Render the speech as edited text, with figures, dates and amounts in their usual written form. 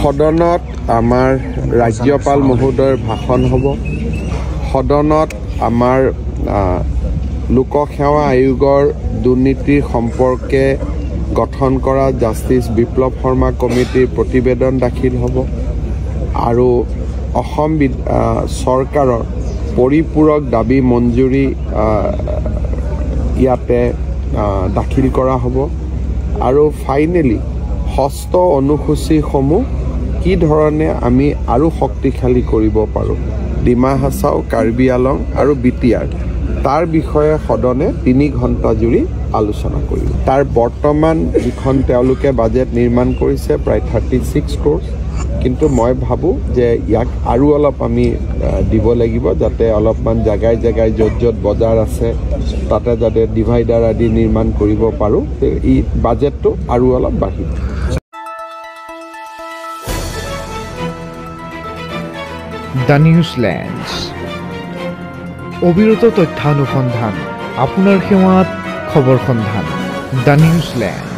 সদনত আমাৰ ৰাজ্যপাল মহোদয়ৰ ভাষণ হ'ব। সদনত আমাৰ লোকসেৱা আয়োগৰ দুৰ্নীতিৰ সম্পৰ্কে গঠন কৰা জাষ্টিছ বিপ্লৱ শৰ্মা কমিটিৰ প্ৰতিবেদন দাখিল হ'ব আৰু অসম চৰকাৰৰ পৰিপূৰক দাবী মঞ্জুৰি ইয়াতে দাখিল কৰা হ'ব আৰু ফাইনেলি ষষ্ঠ অনুসূচীসমূহ কি ধৰণে আমি আৰু শক্তিশালী কৰিব পাৰোঁ ডিমা হাছাও, কাৰ্বি আলং আৰু বিটিআৰ তাৰ বিষয়ে সদনে 3 ঘণ্টা জুৰি আলোচনা কৰিব। তাৰ বৰ্তমান যিখন তেওঁলোকে বাজেট নিৰ্মাণ কৰিছে প্ৰায় 36 crore, কিন্তু মই ভাবোঁ যে ইয়াক আৰু অলপ আমি দিব লাগিব যাতে অলপমান জেগাই জেগাই য'ত য'ত বজাৰ আছে তাতে যাতে ডিভাইডাৰ আদি নিৰ্মাণ কৰিব পাৰোঁ। এই বাজেটটো আৰু অলপ বাঢ়িব। দ্য নিউজলেণ্ডছ অবিৰত তথ্যানুসন্ধান আপোনাৰ সেৱাত খবৰ সন্ধান দ্য নিউজলেণ্ড।